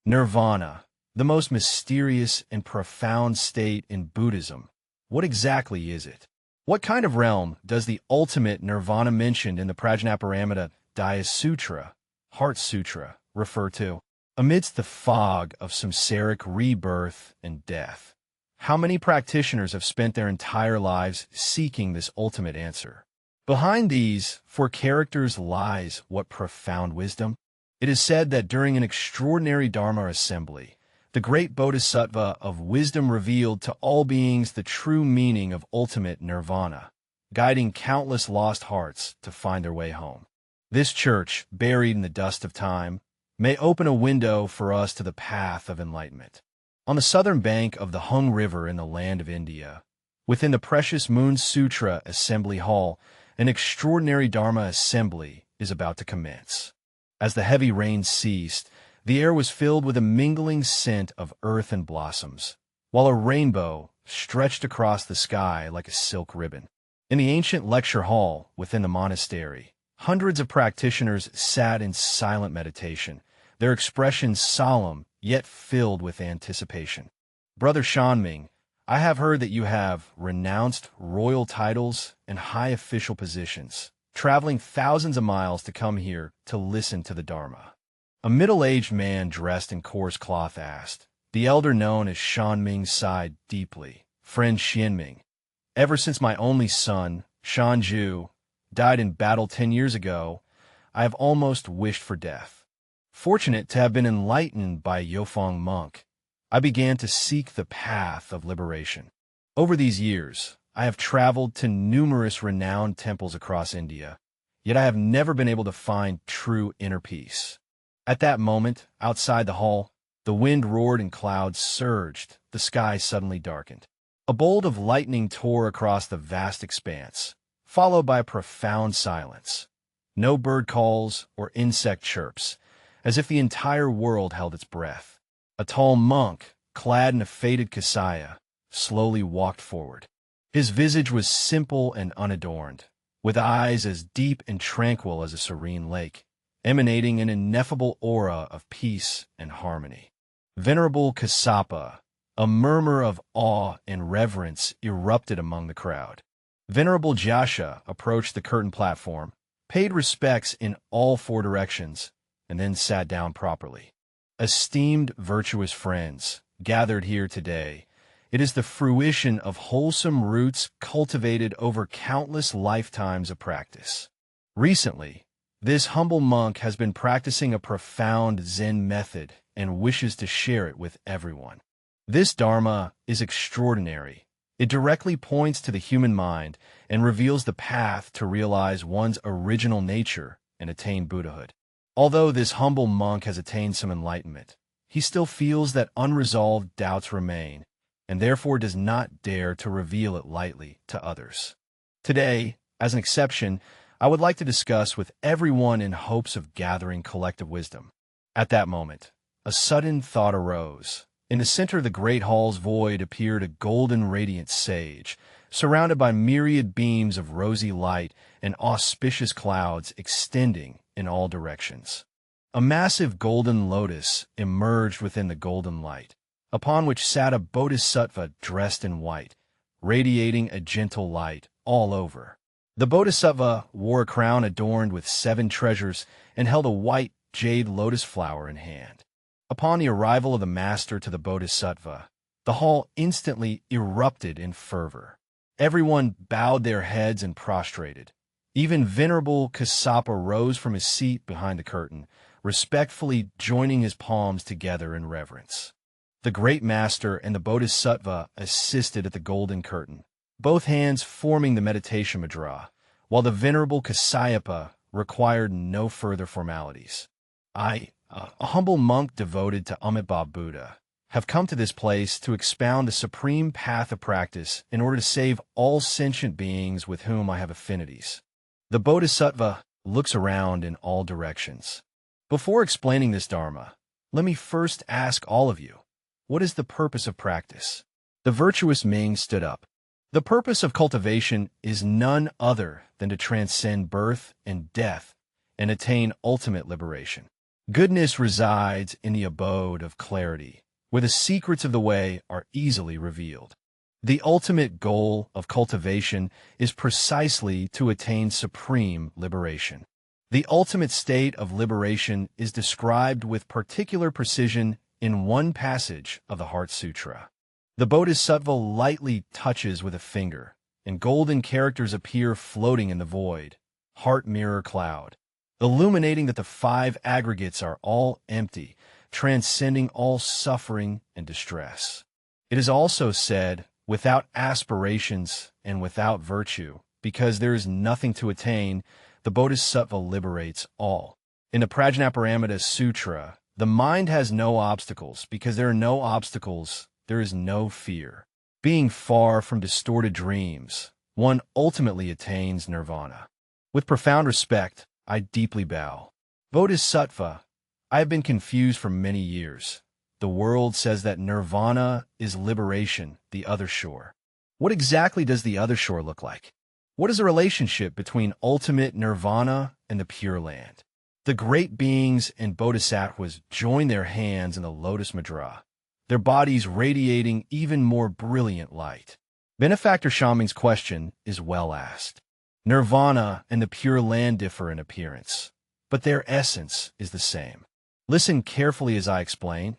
Nirvana, the most mysterious and profound state in Buddhism. What exactly is it? What kind of realm does the ultimate nirvana mentioned in the Prajnaparamita Dhyana Sutra, Heart Sutra, refer to? Amidst the fog of samsaric rebirth and death, how many practitioners have spent their entire lives seeking this ultimate answer? Behind these four characters lies what profound wisdom? It is said that during an extraordinary Dharma assembly, the great Bodhisattva of wisdom revealed to all beings the true meaning of ultimate nirvana, guiding countless lost hearts to find their way home. This church, buried in the dust of time, may open a window for us to the path of enlightenment. On the southern bank of the Hung River in the land of India, within the precious Moon Sutra Assembly Hall, an extraordinary Dharma assembly is about to commence. As the heavy rain ceased, the air was filled with a mingling scent of earth and blossoms, while a rainbow stretched across the sky like a silk ribbon. In the ancient lecture hall within the monastery, hundreds of practitioners sat in silent meditation, their expressions solemn yet filled with anticipation. Brother Shanming, I have heard that you have renounced royal titles and high official positions, traveling thousands of miles to come here to listen to the Dharma. A middle-aged man dressed in coarse cloth asked. The elder known as Shanming sighed deeply. Friend Xianming, ever since my only son, Shanju, died in battle 10 years ago, I have almost wished for death. Fortunate to have been enlightened by a Yofeng monk, I began to seek the path of liberation. Over these years, I have traveled to numerous renowned temples across India, yet I have never been able to find true inner peace. At that moment, outside the hall, the wind roared and clouds surged, the sky suddenly darkened. A bolt of lightning tore across the vast expanse, followed by a profound silence. No bird calls or insect chirps, as if the entire world held its breath. A tall monk, clad in a faded kasaya, slowly walked forward. His visage was simple and unadorned, with eyes as deep and tranquil as a serene lake, emanating an ineffable aura of peace and harmony. Venerable Kassapa, a murmur of awe and reverence erupted among the crowd. Venerable Jasha approached the curtain platform, paid respects in all four directions, and then sat down properly. Esteemed virtuous friends, gathered here today, it is the fruition of wholesome roots cultivated over countless lifetimes of practice. Recently, this humble monk has been practicing a profound Zen method and wishes to share it with everyone. This Dharma is extraordinary. It directly points to the human mind and reveals the path to realize one's original nature and attain Buddhahood. Although this humble monk has attained some enlightenment, he still feels that unresolved doubts remain, and therefore does not dare to reveal it lightly to others. Today, as an exception, I would like to discuss with everyone in hopes of gathering collective wisdom. At that moment, a sudden thought arose. In the center of the great hall's void appeared a golden radiant sage, surrounded by myriad beams of rosy light and auspicious clouds extending in all directions. A massive golden lotus emerged within the golden light, upon which sat a Bodhisattva dressed in white, radiating a gentle light all over. The Bodhisattva wore a crown adorned with 7 treasures and held a white jade lotus flower in hand. Upon the arrival of the master to the Bodhisattva, the hall instantly erupted in fervor. Everyone bowed their heads and prostrated. Even Venerable Kassapa rose from his seat behind the curtain, respectfully joining his palms together in reverence. The great master and the Bodhisattva assisted at the golden curtain, both hands forming the meditation mudra, while the Venerable Kassapa required no further formalities. I, a humble monk devoted to Amitabha Buddha, have come to this place to expound the supreme path of practice in order to save all sentient beings with whom I have affinities. The Bodhisattva looks around in all directions. Before explaining this Dharma, let me first ask all of you, what is the purpose of practice? The virtuous Ming stood up. The purpose of cultivation is none other than to transcend birth and death and attain ultimate liberation. Goodness resides in the abode of clarity, where the secrets of the way are easily revealed. The ultimate goal of cultivation is precisely to attain supreme liberation. The ultimate state of liberation is described with particular precision in one passage of the Heart Sutra. The Bodhisattva lightly touches with a finger, and golden characters appear floating in the void, heart mirror cloud, illuminating that the five aggregates are all empty, transcending all suffering and distress. It is also said, without aspirations and without virtue, because there is nothing to attain, the Bodhisattva liberates all. In the Prajnaparamita Sutra, the mind has no obstacles. Because there are no obstacles, there is no fear. Being far from distorted dreams, one ultimately attains nirvana. With profound respect, I deeply bow. Bodhisattva, I have been confused for many years. The world says that nirvana is liberation, the other shore. What exactly does the other shore look like? What is the relationship between ultimate nirvana and the Pure Land? The great beings and bodhisattvas join their hands in the lotus mudra, their bodies radiating even more brilliant light. Benefactor Shaming's question is well asked. Nirvana and the Pure Land differ in appearance, but their essence is the same. Listen carefully as I explain.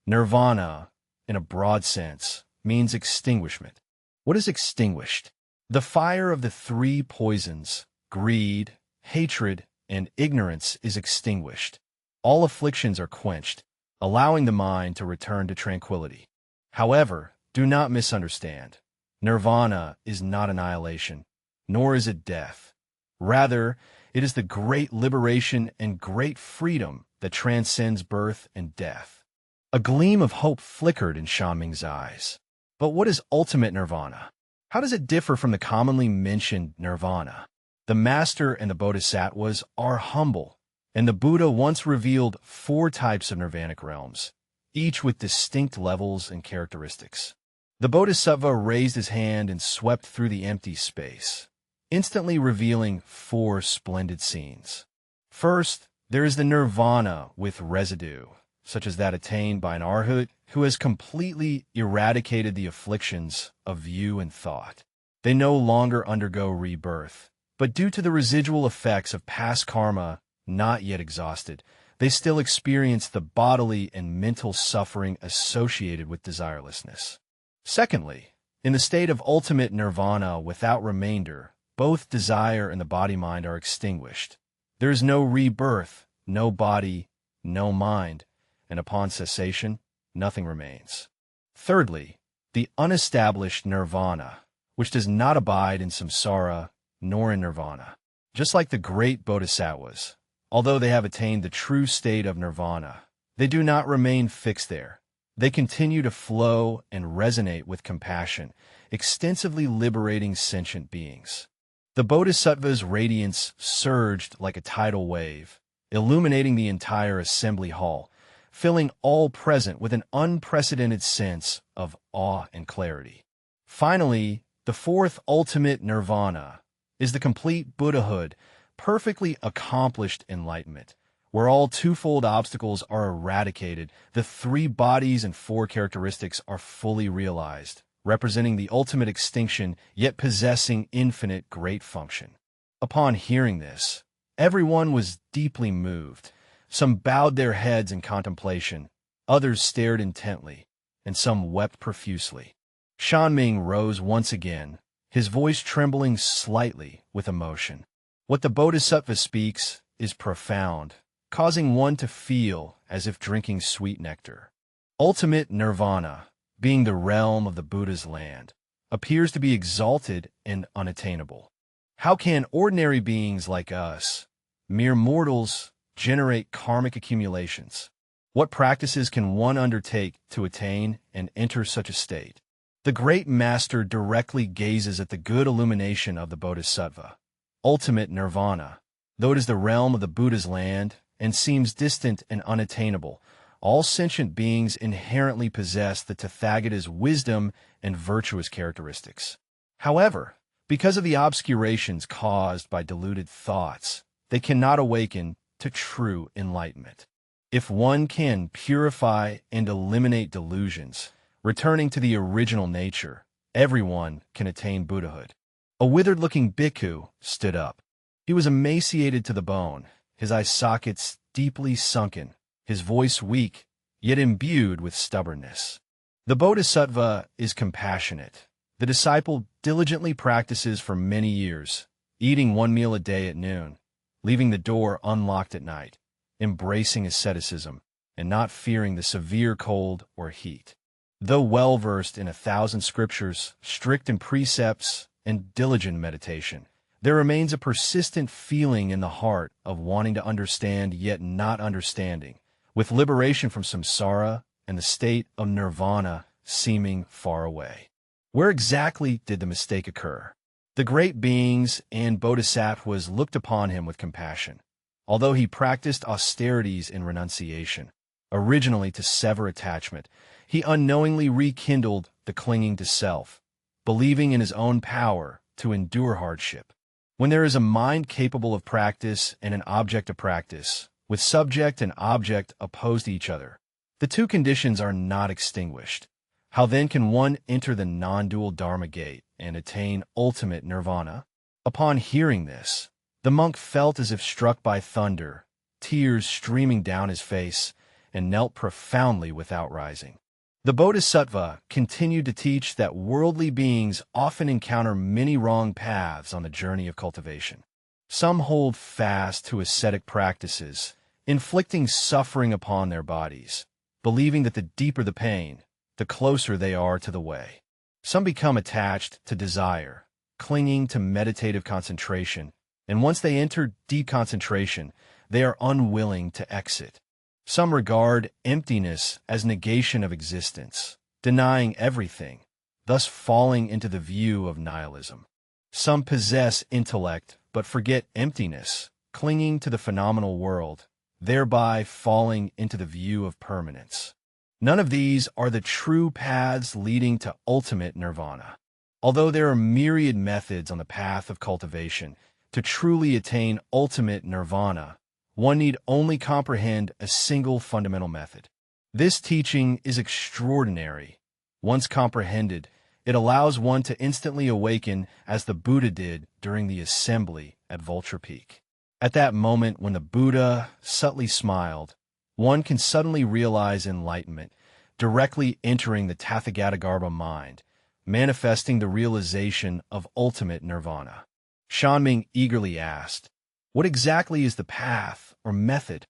Nirvana, in a broad sense, means extinguishment. What is extinguished? The fire of the three poisons, greed, hatred, and ignorance, is extinguished. All afflictions are quenched, allowing the mind to return to tranquility. However, do not misunderstand. Nirvana is not annihilation, nor is it death. Rather, it is the great liberation and great freedom that transcends birth and death. A gleam of hope flickered in Shaming's eyes. But what is ultimate nirvana? How does it differ from the commonly mentioned nirvana? The Master and the Bodhisattvas are humble, and the Buddha once revealed 4 types of nirvanic realms, each with distinct levels and characteristics. The Bodhisattva raised his hand and swept through the empty space, instantly revealing 4 splendid scenes. First, there is the nirvana with residue, such as that attained by an arhat who has completely eradicated the afflictions of view and thought. They no longer undergo rebirth, but due to the residual effects of past karma not yet exhausted, they still experience the bodily and mental suffering associated with desirelessness. Secondly, in the state of ultimate nirvana without remainder, both desire and the body-mind are extinguished. There is no rebirth, no body, no mind, and upon cessation, nothing remains. Thirdly, the unestablished nirvana, which does not abide in samsara nor in nirvana. Just like the great bodhisattvas, although they have attained the true state of nirvana, they do not remain fixed there. They continue to flow and resonate with compassion, extensively liberating sentient beings. The bodhisattva's radiance surged like a tidal wave, illuminating the entire assembly hall, filling all present with an unprecedented sense of awe and clarity. Finally, the 4th ultimate nirvana is the complete Buddhahood, perfectly accomplished enlightenment, where all twofold obstacles are eradicated, the 3 bodies and 4 characteristics are fully realized, representing the ultimate extinction, yet possessing infinite great function. Upon hearing this, everyone was deeply moved. Some bowed their heads in contemplation, others stared intently, and some wept profusely. Shanming rose once again, his voice trembling slightly with emotion. What the Bodhisattva speaks is profound, causing one to feel as if drinking sweet nectar. Ultimate nirvana, being the realm of the Buddha's land, appears to be exalted and unattainable. How can ordinary beings like us, mere mortals, generate karmic accumulations? What practices can one undertake to attain and enter such a state? The great master directly gazes at the good illumination of the Bodhisattva. Ultimate nirvana, though it is the realm of the Buddha's land and seems distant and unattainable, all sentient beings inherently possess the Tathagata's wisdom and virtuous characteristics. However, because of the obscurations caused by deluded thoughts, they cannot awaken to true enlightenment. If one can purify and eliminate delusions, returning to the original nature, everyone can attain Buddhahood. A withered-looking bhikkhu stood up. He was emaciated to the bone, his eye sockets deeply sunken, his voice weak, yet imbued with stubbornness. The Bodhisattva is compassionate. The disciple diligently practices for many years, eating one meal a day at noon, leaving the door unlocked at night, embracing asceticism, and not fearing the severe cold or heat. Though well-versed in 1,000 scriptures, strict in precepts, and diligent meditation, there remains a persistent feeling in the heart of wanting to understand yet not understanding, with liberation from samsara and the state of nirvana seeming far away. Where exactly did the mistake occur? The great beings and bodhisattvas looked upon him with compassion. Although he practiced austerities and renunciation, originally to sever attachment, he unknowingly rekindled the clinging to self, believing in his own power to endure hardship. When there is a mind capable of practice and an object of practice, with subject and object opposed to each other, the two conditions are not extinguished. How then can one enter the non-dual Dharma gate and attain ultimate nirvana? Upon hearing this, the monk felt as if struck by thunder, tears streaming down his face, and knelt profoundly without rising. The Bodhisattva continued to teach that worldly beings often encounter many wrong paths on the journey of cultivation. Some hold fast to ascetic practices, inflicting suffering upon their bodies, believing that the deeper the pain, the closer they are to the way. Some become attached to desire, clinging to meditative concentration, and once they enter deep concentration, they are unwilling to exit. Some regard emptiness as negation of existence, denying everything, thus falling into the view of nihilism. Some possess intellect but forget emptiness, clinging to the phenomenal world, thereby falling into the view of permanence. None of these are the true paths leading to ultimate nirvana. Although there are myriad methods on the path of cultivation, to truly attain ultimate nirvana, one need only comprehend a single fundamental method. This teaching is extraordinary. Once comprehended, it allows one to instantly awaken as the Buddha did during the assembly at Vulture Peak. At that moment when the Buddha subtly smiled, one can suddenly realize enlightenment, directly entering the Tathagatagarbha mind, manifesting the realization of ultimate nirvana. Shanming eagerly asked, "What exactly is the path or method?"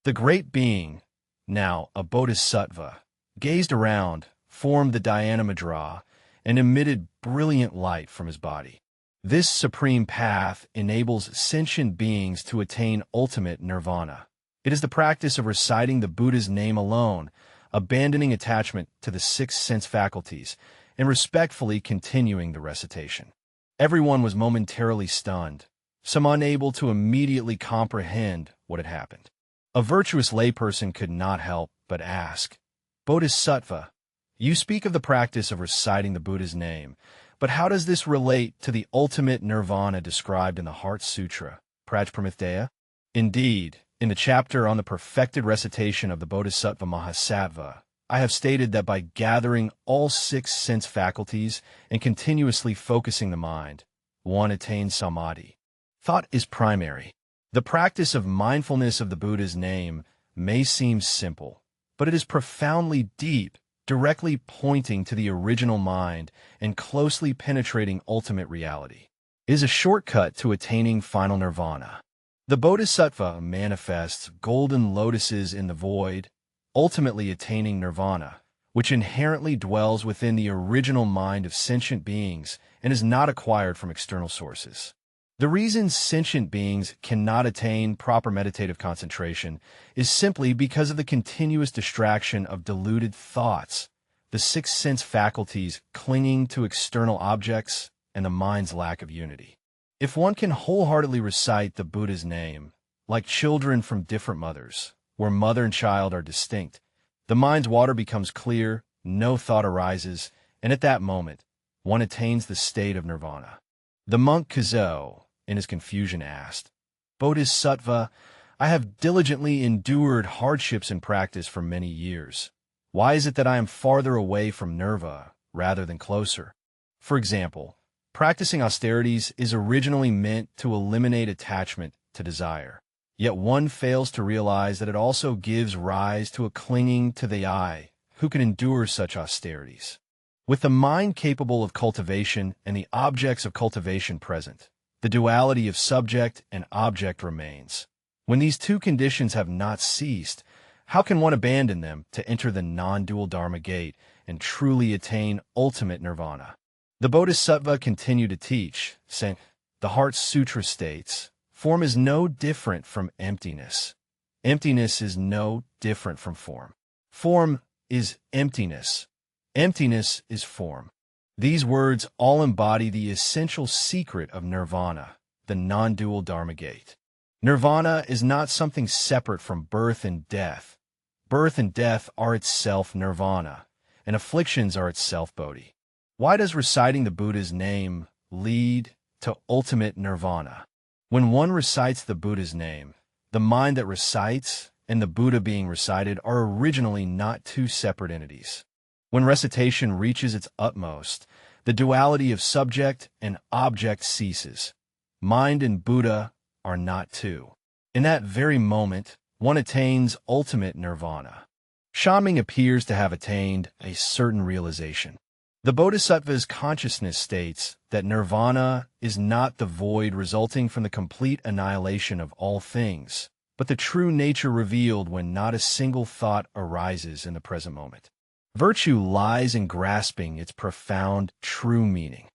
The great being, now a bodhisattva, gazed around, formed the dhyana mudra, and emitted brilliant light from his body. This supreme path enables sentient beings to attain ultimate nirvana. It is the practice of reciting the Buddha's name alone, abandoning attachment to the 6 sense faculties, and respectfully continuing the recitation. Everyone was momentarily stunned, some unable to immediately comprehend what had happened. A virtuous layperson could not help but ask, "Bodhisattva, you speak of the practice of reciting the Buddha's name, but how does this relate to the ultimate nirvana described in the Heart Sutra, Prajpramitdeya?" Indeed, in the chapter on the perfected recitation of the Bodhisattva Mahasattva, I have stated that by gathering all 6 sense faculties and continuously focusing the mind, one attains samadhi. Thought is primary. The practice of mindfulness of the Buddha's name may seem simple, but it is profoundly deep, directly pointing to the original mind and closely penetrating ultimate reality. It is a shortcut to attaining final nirvana. The Bodhisattva manifests golden lotuses in the void, ultimately attaining nirvana, which inherently dwells within the original mind of sentient beings and is not acquired from external sources. The reason sentient beings cannot attain proper meditative concentration is simply because of the continuous distraction of deluded thoughts, the 6 sense faculties clinging to external objects, and the mind's lack of unity. If one can wholeheartedly recite the Buddha's name, like children from different mothers, where mother and child are distinct, the mind's water becomes clear, no thought arises, and at that moment, one attains the state of nirvana. The monk Kazo, in his confusion, asked, "Bodhisattva, I have diligently endured hardships in practice for many years. Why is it that I am farther away from nirvana rather than closer? For example, practicing austerities is originally meant to eliminate attachment to desire. Yet one fails to realize that it also gives rise to a clinging to the I who can endure such austerities. With the mind capable of cultivation and the objects of cultivation present, the duality of subject and object remains. When these two conditions have not ceased, how can one abandon them to enter the non-dual Dharma gate and truly attain ultimate nirvana? The Bodhisattva continued to teach, saying, the Heart Sutra states, form is no different from emptiness. Emptiness is no different from form. Form is emptiness. Emptiness is form. These words all embody the essential secret of nirvana, the non-dual Dharma gate. Nirvana is not something separate from birth and death. Birth and death are itself nirvana, and afflictions are itself bodhi. Why does reciting the Buddha's name lead to ultimate nirvana? When one recites the Buddha's name, the mind that recites and the Buddha being recited are originally not two separate entities. When recitation reaches its utmost, the duality of subject and object ceases. Mind and Buddha are not two. In that very moment, one attains ultimate nirvana. Shanming appears to have attained a certain realization. The Bodhisattva's consciousness states that nirvana is not the void resulting from the complete annihilation of all things, but the true nature revealed when not a single thought arises in the present moment. Virtue lies in grasping its profound, true meaning.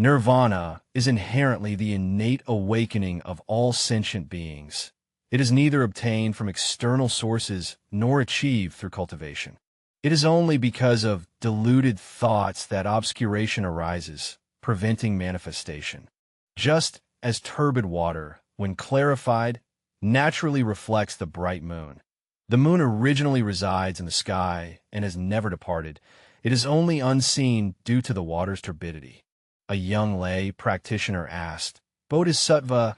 Nirvana is inherently the innate awakening of all sentient beings. It is neither obtained from external sources nor achieved through cultivation. It is only because of deluded thoughts that obscuration arises, preventing manifestation. Just as turbid water, when clarified, naturally reflects the bright moon. The moon originally resides in the sky and has never departed. It is only unseen due to the water's turbidity. A young lay practitioner asked, Bodhisattva,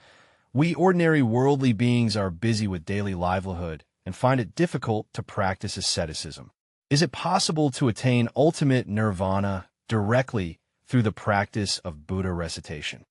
we ordinary worldly beings are busy with daily livelihood and find it difficult to practice asceticism. Is it possible to attain ultimate nirvana directly through the practice of Buddha recitation?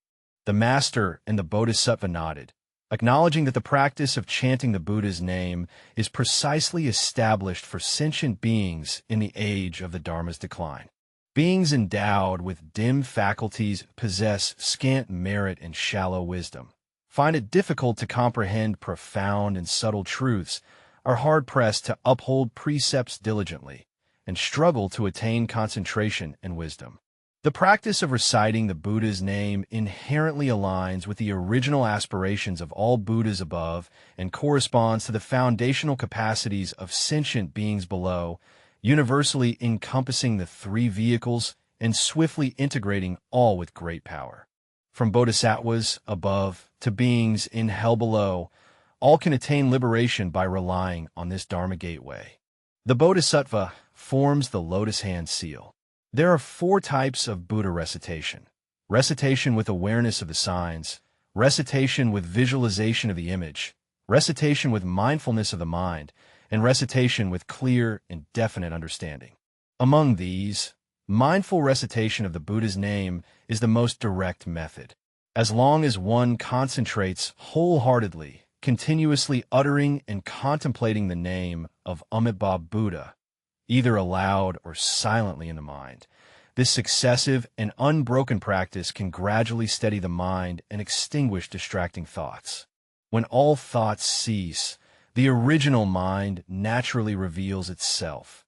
The master and the Bodhisattva nodded, acknowledging that the practice of chanting the Buddha's name is precisely established for sentient beings in the age of the Dharma's decline. Beings endowed with dim faculties possess scant merit and shallow wisdom, find it difficult to comprehend profound and subtle truths, are hard-pressed to uphold precepts diligently, and struggle to attain concentration and wisdom. The practice of reciting the Buddha's name inherently aligns with the original aspirations of all Buddhas above and corresponds to the foundational capacities of sentient beings below, universally encompassing the three vehicles and swiftly integrating all with great power. From bodhisattvas above to beings in hell below, all can attain liberation by relying on this Dharma gateway. The Bodhisattva forms the lotus hand seal. There are 4 types of Buddha recitation: recitation with awareness of the signs, recitation with visualization of the image, recitation with mindfulness of the mind, and recitation with clear and definite understanding. Among these, mindful recitation of the Buddha's name is the most direct method. As long as one concentrates wholeheartedly, continuously uttering and contemplating the name of Amitabha Buddha, either aloud or silently in the mind, this successive and unbroken practice can gradually steady the mind and extinguish distracting thoughts. When all thoughts cease, the original mind naturally reveals itself.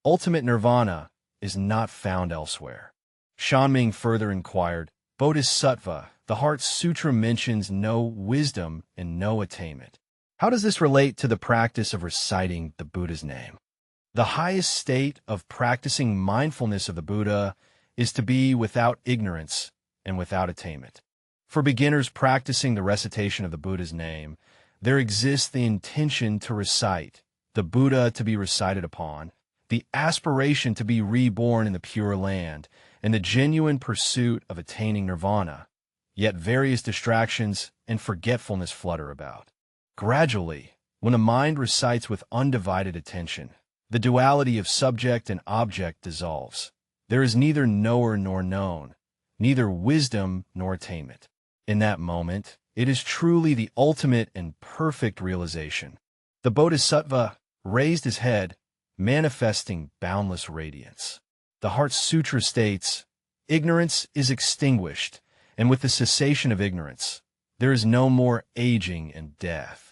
Ultimate nirvana is not found elsewhere. Shanming further inquired, Bodhisattva, the Heart Sutra mentions no wisdom and no attainment. How does this relate to the practice of reciting the Buddha's name? The highest state of practicing mindfulness of the Buddha is to be without ignorance and without attainment. For beginners practicing the recitation of the Buddha's name, there exists the intention to recite, the Buddha to be recited upon, the aspiration to be reborn in the Pure Land, and the genuine pursuit of attaining nirvana. Yet various distractions and forgetfulness flutter about. Gradually, when the mind recites with undivided attention, the duality of subject and object dissolves. There is neither knower nor known, neither wisdom nor attainment. In that moment, it is truly the ultimate and perfect realization. The Bodhisattva raised his head, manifesting boundless radiance. The Heart Sutra states, "Ignorance is extinguished, and with the cessation of ignorance, there is no more aging and death.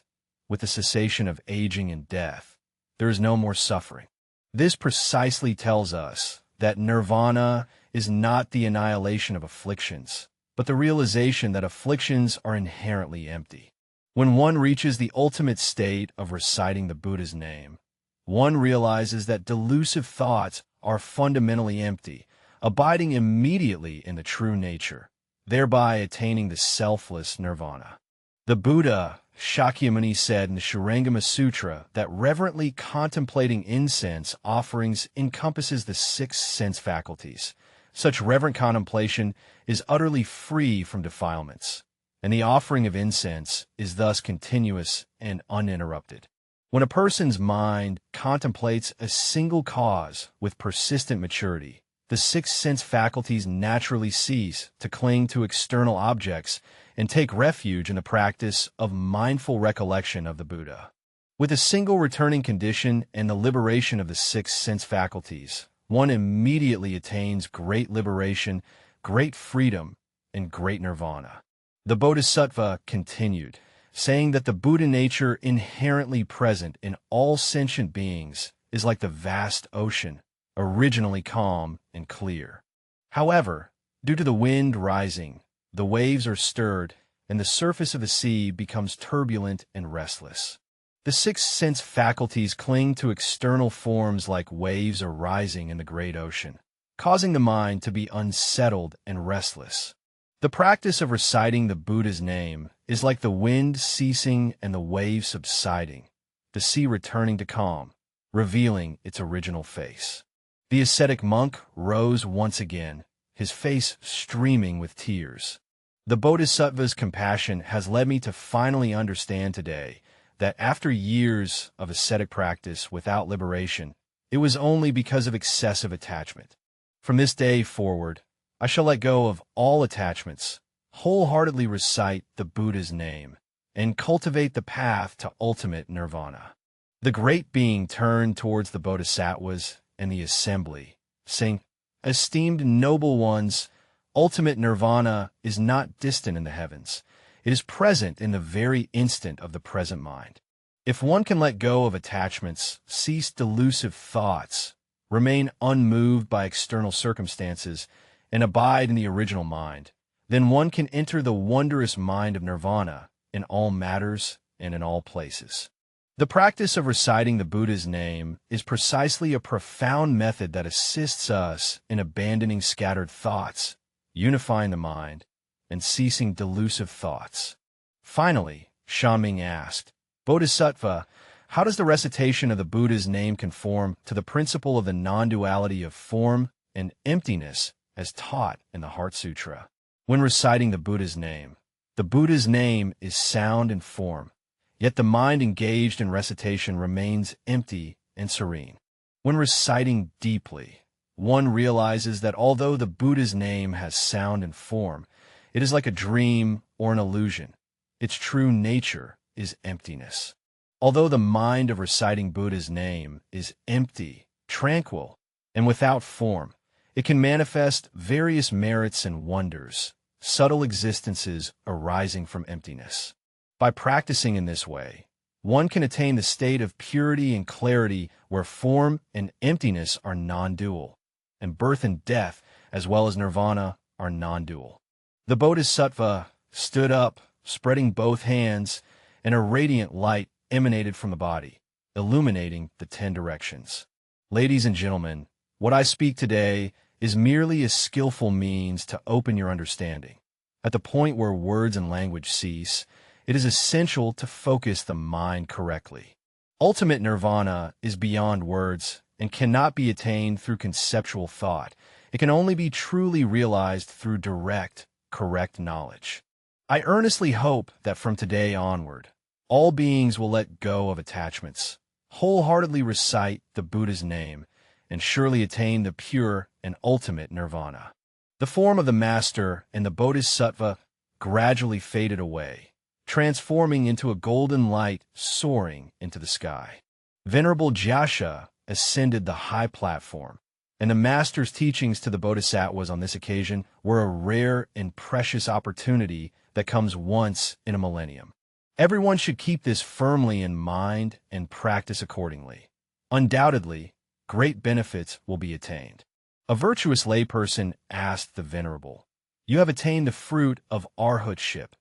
With the cessation of aging and death, there is no more suffering." This precisely tells us that nirvana is not the annihilation of afflictions, but the realization that afflictions are inherently empty. When one reaches the ultimate state of reciting the Buddha's name, one realizes that delusive thoughts are fundamentally empty, abiding immediately in the true nature, thereby attaining the selfless nirvana. The Buddha, Shakyamuni, said in the Shurangama Sutra that reverently contemplating incense offerings encompasses the 6 sense faculties. Such reverent contemplation is utterly free from defilements, and the offering of incense is thus continuous and uninterrupted. When a person's mind contemplates a single cause with persistent maturity, the 6 sense faculties naturally cease to cling to external objects and take refuge in the practice of mindful recollection of the Buddha. With a single returning condition and the liberation of the 6 sense faculties, one immediately attains great liberation, great freedom, and great nirvana. The Bodhisattva continued, saying that the Buddha nature inherently present in all sentient beings is like the vast ocean, originally calm and clear. However, due to the wind rising, the waves are stirred, and the surface of the sea becomes turbulent and restless. The 6 sense faculties cling to external forms like waves arising in the great ocean, causing the mind to be unsettled and restless. The practice of reciting the Buddha's name is like the wind ceasing and the waves subsiding, the sea returning to calm, revealing its original face. The ascetic monk rose once again, his face streaming with tears. The Bodhisattva's compassion has led me to finally understand today that after years of ascetic practice without liberation, it was only because of excessive attachment. From this day forward, I shall let go of all attachments, wholeheartedly recite the Buddha's name, and cultivate the path to ultimate nirvana. The great being turned towards the Bodhisattvas and the assembly, saying, "Esteemed noble ones, ultimate nirvana is not distant in the heavens. It is present in the very instant of the present mind. If one can let go of attachments, cease delusive thoughts, remain unmoved by external circumstances, and abide in the original mind, then one can enter the wondrous mind of nirvana in all matters and in all places." The practice of reciting the Buddha's name is precisely a profound method that assists us in abandoning scattered thoughts, unifying the mind, and ceasing delusive thoughts. Finally, Shanming asked, "Bodhisattva, how does the recitation of the Buddha's name conform to the principle of the non-duality of form and emptiness as taught in the Heart Sutra?" When reciting the Buddha's name is sound and form, yet the mind engaged in recitation remains empty and serene. When reciting deeply, one realizes that although the Buddha's name has sound and form, it is like a dream or an illusion. Its true nature is emptiness. Although the mind of reciting Buddha's name is empty, tranquil, and without form, it can manifest various merits and wonders, subtle existences arising from emptiness. By practicing in this way, one can attain the state of purity and clarity where form and emptiness are non-dual, and birth and death, as well as nirvana, are non-dual. The Bodhisattva stood up, spreading both hands, and a radiant light emanated from the body, illuminating the 10 directions. Ladies and gentlemen, what I speak today is merely a skillful means to open your understanding. At the point where words and language cease, it is essential to focus the mind correctly. Ultimate nirvana is beyond words and cannot be attained through conceptual thought. It can only be truly realized through direct, correct knowledge. I earnestly hope that from today onward, all beings will let go of attachments, wholeheartedly recite the Buddha's name, and surely attain the pure and ultimate nirvana. The form of the master and the Bodhisattva gradually faded away, transforming into a golden light soaring into the sky. Venerable Jyasha ascended the high platform, and the master's teachings to the Bodhisattvas on this occasion were a rare and precious opportunity that comes once in a millennium. Everyone should keep this firmly in mind and practice accordingly. Undoubtedly, great benefits will be attained. A virtuous layperson asked the Venerable, "You have attained the fruit of arhatship.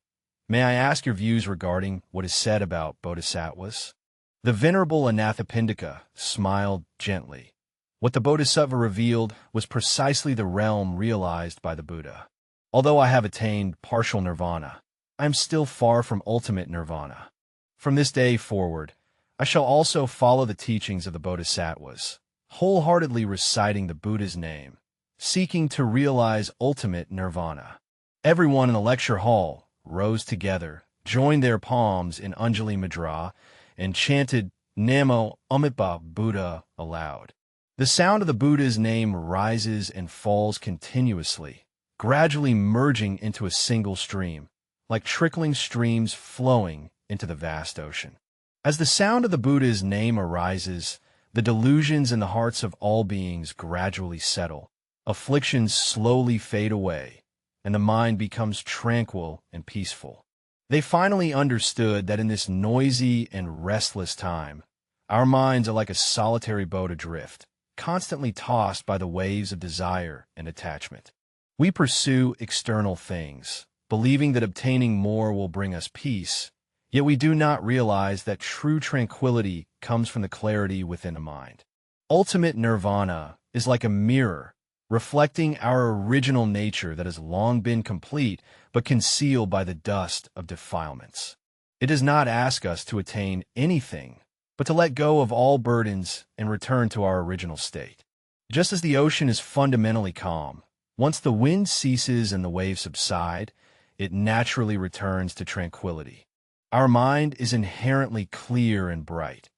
May I ask your views regarding what is said about Bodhisattvas?" The Venerable Anathapindika smiled gently. What the Bodhisattva revealed was precisely the realm realized by the Buddha. Although I have attained partial nirvana, I am still far from ultimate nirvana. From this day forward, I shall also follow the teachings of the Bodhisattvas, wholeheartedly reciting the Buddha's name, seeking to realize ultimate nirvana. Everyone in the lecture hall rose together, joined their palms in Anjali Mudra, and chanted Namo Amitabha Buddha aloud. The sound of the Buddha's name rises and falls continuously, gradually merging into a single stream, like trickling streams flowing into the vast ocean. As the sound of the Buddha's name arises, the delusions in the hearts of all beings gradually settle, afflictions slowly fade away, and the mind becomes tranquil and peaceful. They finally understood that in this noisy and restless time, our minds are like a solitary boat adrift, constantly tossed by the waves of desire and attachment. We pursue external things, believing that obtaining more will bring us peace, yet we do not realize that true tranquility comes from the clarity within the mind. Ultimate nirvana is like a mirror, reflecting our original nature that has long been complete but concealed by the dust of defilements. It does not ask us to attain anything, but to let go of all burdens and return to our original state. Just as the ocean is fundamentally calm, once the wind ceases and the waves subside, it naturally returns to tranquility. Our mind is inherently clear and bright.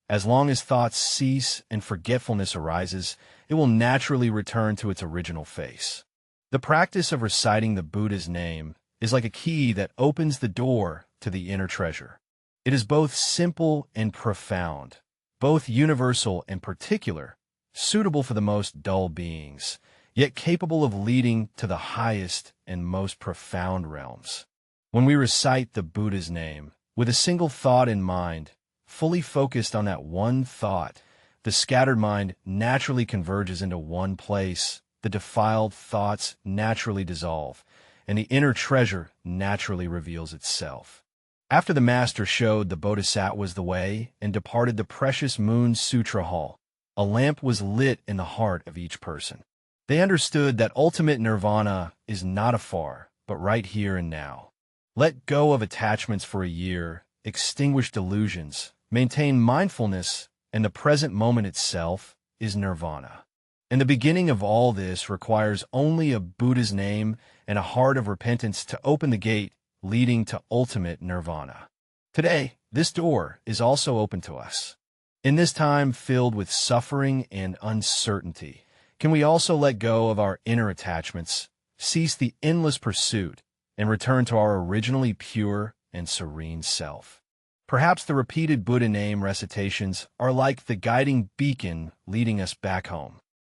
As long as thoughts cease and forgetfulness arises, it will naturally return to its original face. The practice of reciting the Buddha's name is like a key that opens the door to the inner treasure. It is both simple and profound, both universal and particular, suitable for the most dull beings, yet capable of leading to the highest and most profound realms. When we recite the Buddha's name, with a single thought in mind, fully focused on that one thought, the scattered mind naturally converges into one place, the defiled thoughts naturally dissolve, and the inner treasure naturally reveals itself. After the Master showed the Bodhisattvas the way and departed the precious Moon Sutra Hall, a lamp was lit in the heart of each person. They understood that ultimate nirvana is not afar, but right here and now. Let go of attachments for a year, extinguish delusions, maintain mindfulness, and the present moment itself is nirvana. And the beginning of all this requires only a Buddha's name and a heart of repentance to open the gate leading to ultimate nirvana. Today, this door is also open to us. In this time filled with suffering and uncertainty, can we also let go of our inner attachments, cease the endless pursuit, and return to our originally pure and serene self? Perhaps the repeated Buddha name recitations are like the guiding beacon leading us back home.